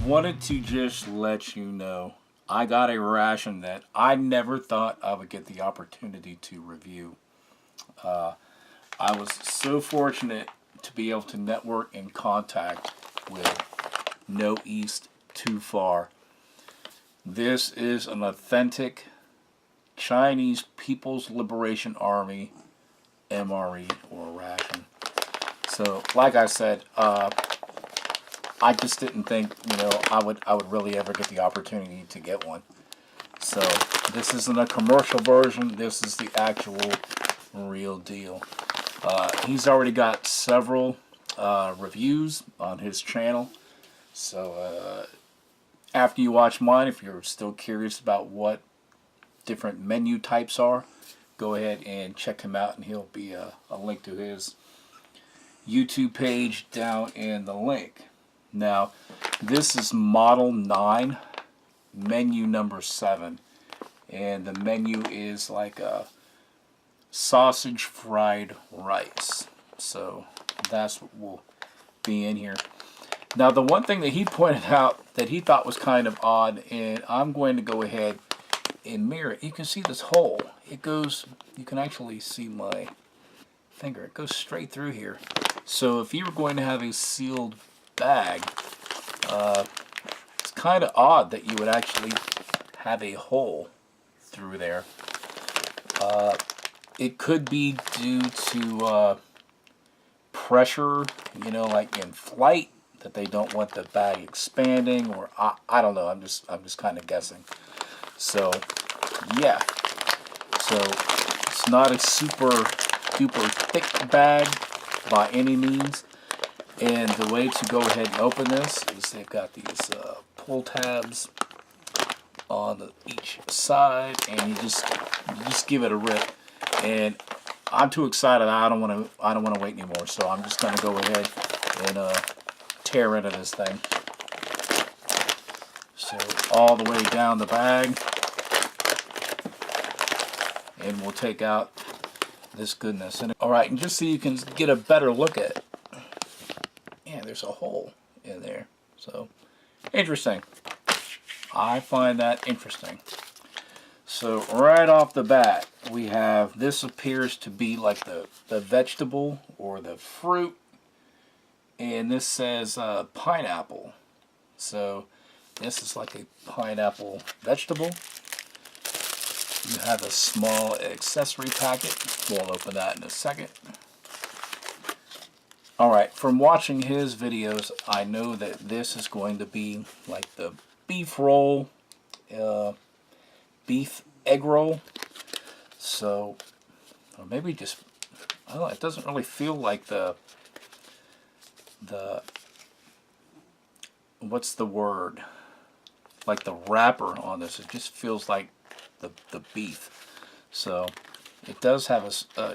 Wanted to just let you know I got a ration that I never thought I would get the opportunity to review. I was so fortunate to be able to network and contact with No East Too Far. This is an authentic Chinese People's Liberation Army MRE or ration. So, like I said, I just didn't think, I would really ever get the opportunity to get one. So this isn't a commercial version. This is the actual real deal. He's already got several reviews on his channel. So after you watch mine, if you're still curious about what different menu types are, go ahead and check him out, and he'll be a link to his YouTube page down in the link. Now, this is Model 9, menu number 7, and the menu is like a sausage fried rice. So that's what will be in here. Now, the one thing that he pointed out that he thought was kind of odd, and I'm going to go ahead and mirror it. You can see this hole. It goes, you can actually see my finger. It goes straight through here. So if you were going to have a sealed bag, it's kind of odd that you would actually have a hole through there. It could be due to pressure, like in flight, that they don't want the bag expanding, or I don't know. I'm just kind of guessing. So yeah, so it's not a super duper thick bag by any means. And the way to go ahead and open this is they've got these pull tabs on each side, and you just give it a rip. And I'm too excited. I don't want to wait anymore. So I'm just going to go ahead and tear into this thing. So all the way down the bag, and we'll take out this goodness. And all right, and just so you can get a better look at it. There's a hole in there. So interesting. I find that interesting. So right off the bat, we have, this appears to be like the vegetable or the fruit, and this says pineapple. So this is like a pineapple vegetable. You have a small accessory packet. We'll open that in a second. Alright, from watching his videos, I know that this is going to be like the beef roll, beef egg roll. So, or maybe just, I don't know, it doesn't really feel like the what's the word? Like the wrapper on this. It just feels like the beef. So, it does have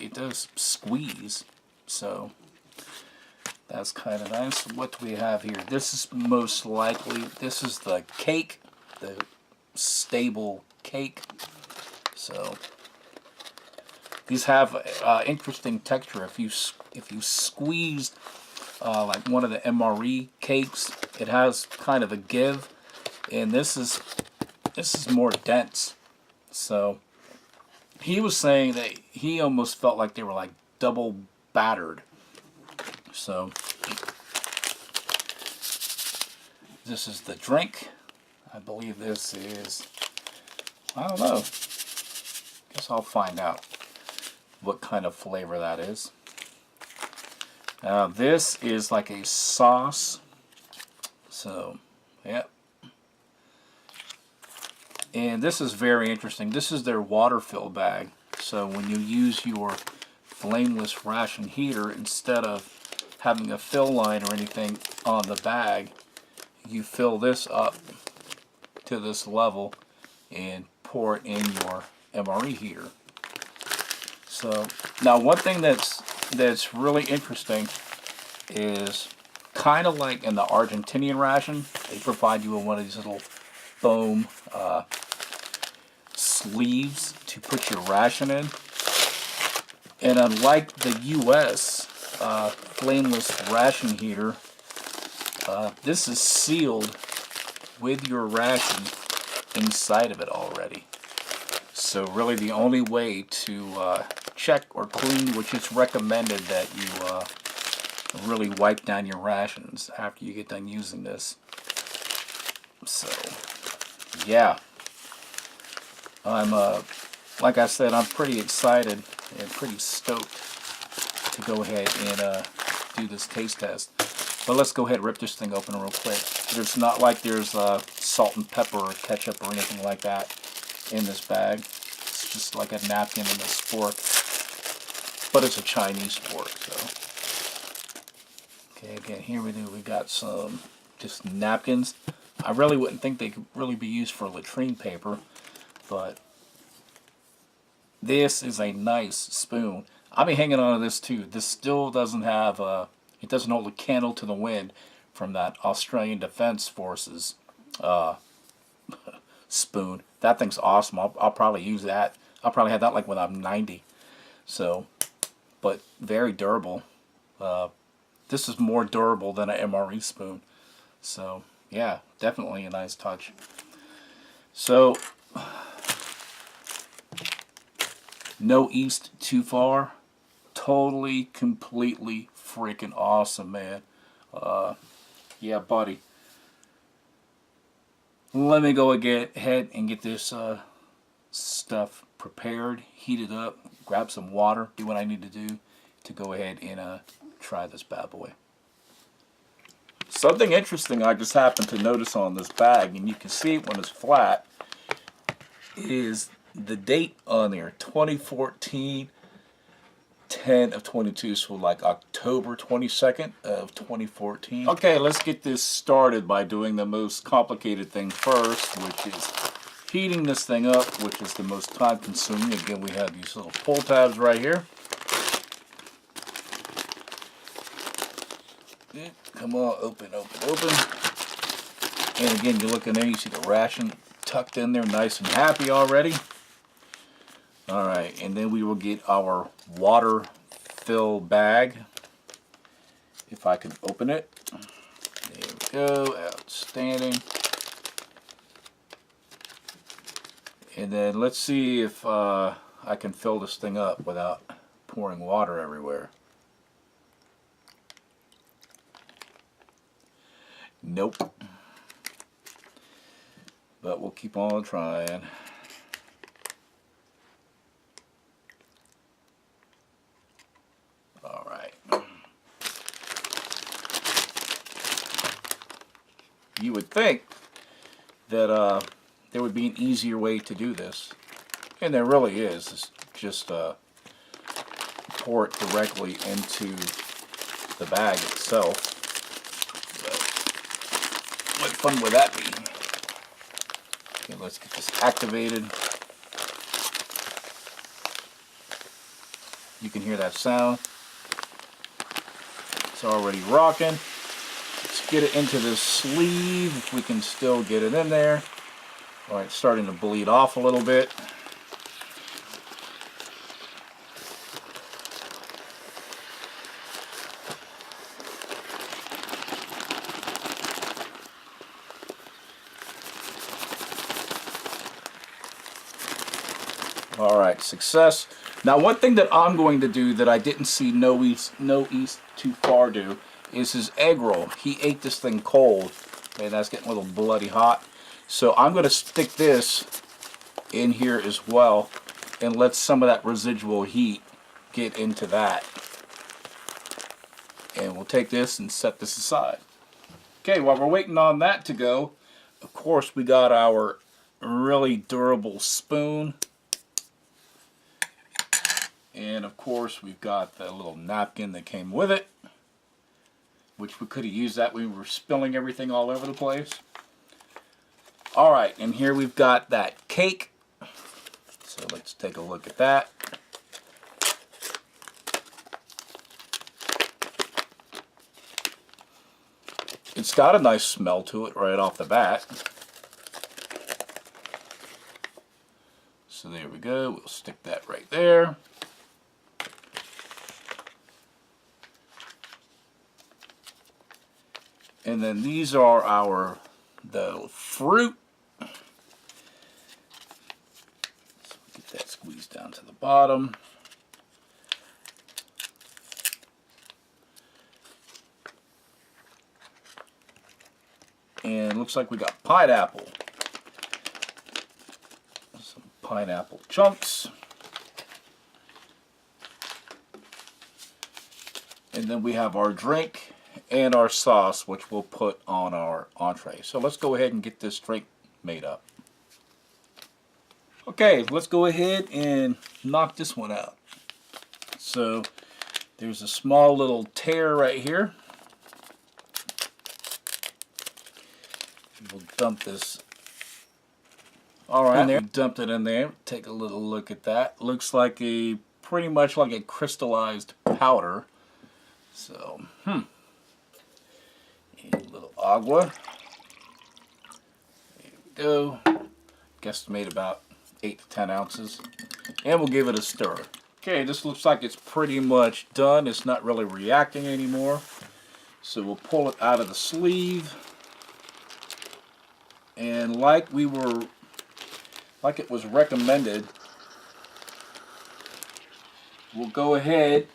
it does squeeze. So, that's kind of nice. What do we have here? This is most likely, this is the cake, the stable cake. So these have interesting texture. If you squeezed like one of the MRE cakes, it has kind of a give, and this is more dense. So he was saying that he almost felt like they were like double battered. So this is the drink. I believe this is, I don't know. Guess I'll find out what kind of flavor that is. This is like a sauce. So, yep. And this is very interesting. This is their water fill bag. So when you use your flameless ration heater, instead of having a fill line or anything on the bag, you fill this up to this level and pour it in your MRE heater. So now one thing that's really interesting is kind of like in the Argentinian ration, they provide you with one of these little foam sleeves to put your ration in. And unlike the US flameless ration heater, this is sealed with your ration inside of it already. So really the only way to check or clean, which is recommended that you really wipe down your rations after you get done using this. So yeah, I'm like I said, I'm pretty excited and pretty stoked to go ahead and do this taste test. But let's go ahead and rip this thing open real quick. There's not like there's salt and pepper or ketchup or anything like that in this bag. It's just like a napkin and a fork. But it's a Chinese fork, so. Okay, again, here we got some just napkins. I really wouldn't think they could really be used for latrine paper, but this is a nice spoon. I'll be hanging on to this too. This still doesn't have it doesn't hold a candle to the wind from that Australian Defence Forces spoon. That thing's awesome. I'll probably use that. I'll probably have that like when I'm 90. So, but very durable. This is more durable than an MRE spoon. So, yeah, definitely a nice touch. So, no east too far. Totally, completely freaking awesome, man. Yeah, buddy. Let me go ahead and get this stuff prepared, heat it up, grab some water, do what I need to do to go ahead and try this bad boy. Something interesting I just happened to notice on this bag, and you can see it when it's flat, is the date on there, 2014 10 of 22, so like October 22nd of 2014. Okay, let's get this started by doing the most complicated thing first, which is heating this thing up, which is the most time consuming. Again, we have these little pull tabs right here. Come on, open, open, open. And again, you look in there, you see the ration tucked in there, nice and happy already. Alright, and then we will get our water fill bag. If I can open it. There we go, outstanding. And then let's see if I can fill this thing up without pouring water everywhere. Nope. But we'll keep on trying. Alright. You would think that there would be an easier way to do this. And there really is. It's just pour it directly into the bag itself. But what fun would that be? Okay, let's get this activated. You can hear that sound. It's already rocking. Let's get it into this sleeve if we can still get it in there. Alright, it's starting to bleed off a little bit. Alright, success. Now one thing that I'm going to do that I didn't see No East Too Far do is his egg roll. He ate this thing cold, and that's getting a little bloody hot. So I'm going to stick this in here as well and let some of that residual heat get into that. And we'll take this and set this aside. Okay, while we're waiting on that to go, of course we got our really durable spoon. And of course we've got the little napkin that came with it, which we could have used that when we were spilling everything all over the place. Alright, and here we've got that cake. So let's take a look at that. It's got a nice smell to it right off the bat. So there we go. We'll stick that right there. And then these are our the fruit. So get that squeezed down to the bottom. And looks like we got pineapple. Some pineapple chunks. And then we have our drink and our sauce, which we'll put on our entree. So let's go ahead and get this drink made up. Okay, let's go ahead and knock this one out. So there's a small little tear right here. We'll dump this. All right, there. Dumped it in there. Take a little look at that. Looks like pretty much like a crystallized powder. So, a little agua. There we go. Guesstimate about 8 to 10 ounces. And we'll give it a stir. Okay, this looks like it's pretty much done. It's not really reacting anymore. So we'll pull it out of the sleeve. And like it was recommended, we'll go ahead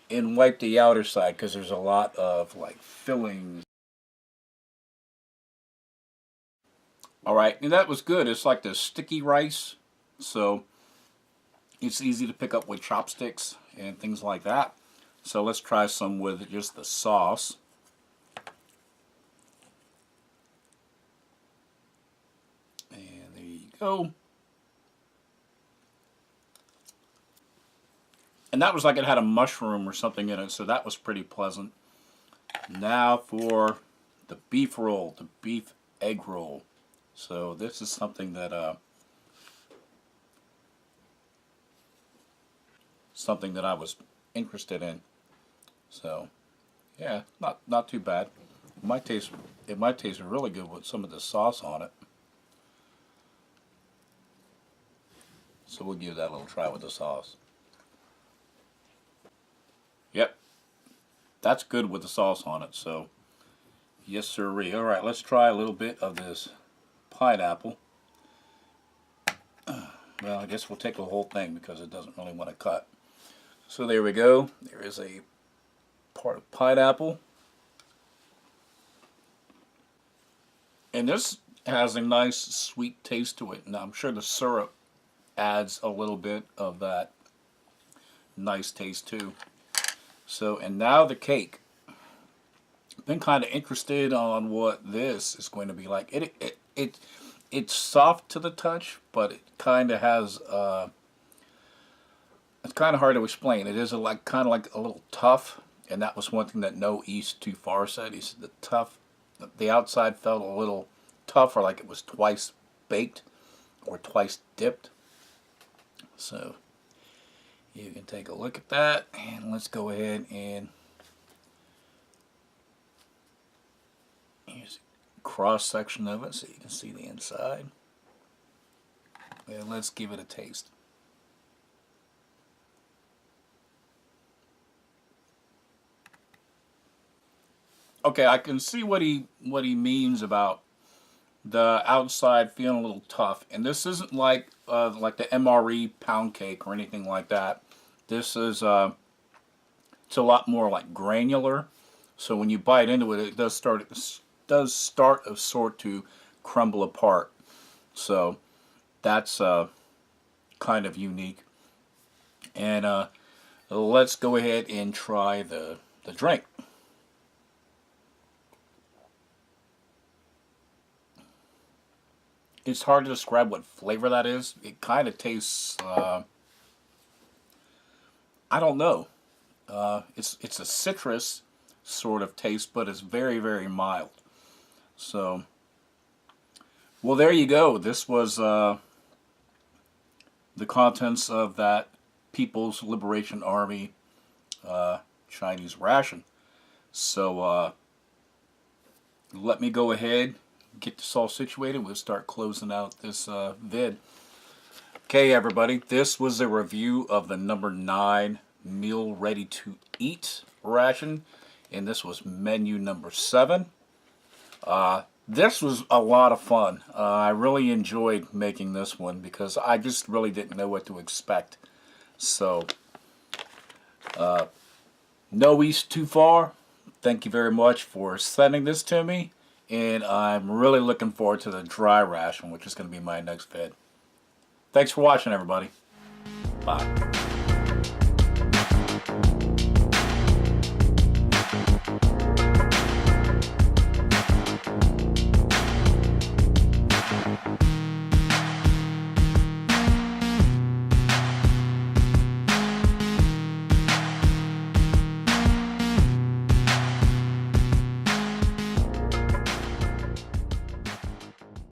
and wipe the outer side because there's a lot of like fillings. Alright, and that was good. It's like the sticky rice, so it's easy to pick up with chopsticks and things like that. So let's try some with just the sauce. And there you go. And that was like it had a mushroom or something in it, so that was pretty pleasant. Now for the beef roll, the beef egg roll. So this is something that I was interested in. So yeah, not too bad. It might taste really good with some of the sauce on it. So we'll give that a little try with the sauce. Yep, that's good with the sauce on it, so yes sirree. Alright, let's try a little bit of this pineapple. Well, I guess we'll take the whole thing because it doesn't really want to cut. So there we go. There is a part of pineapple. And this has a nice sweet taste to it. And I'm sure the syrup adds a little bit of that nice taste too. So, and now the cake. I've been kind of interested on what this is going to be like. It's soft to the touch, but it kind of has it's kind of hard to explain. It is kind of like a little tough, and that was one thing that No East Too Far said. He said the outside felt a little tough, or like it was twice baked or twice dipped. So you can take a look at that, and let's go ahead and here's a cross section of it so you can see the inside. And let's give it a taste. Okay, I can see what he means about the outside feeling a little tough, and this isn't like the MRE pound cake or anything like that. This is it's a lot more like granular. So when you bite into it, it does start a sort to crumble apart. So that's kind of unique. And let's go ahead and try the drink. It's hard to describe what flavor that is. It kind of tastes, I don't know. It's a citrus sort of taste, but it's very, very mild. So, well, there you go. This was the contents of that People's Liberation Army Chinese ration. So, let me go ahead, get this all situated. We'll start closing out this vid. Okay, everybody, this was a review of the number 9 meal ready to eat ration, and this was menu number 7. This was a lot of fun. I really enjoyed making this one because I just really didn't know what to expect. So, no east too far. Thank you very much for sending this to me. And I'm really looking forward to the dry ration, which is going to be my next vid. Thanks for watching, everybody. Bye.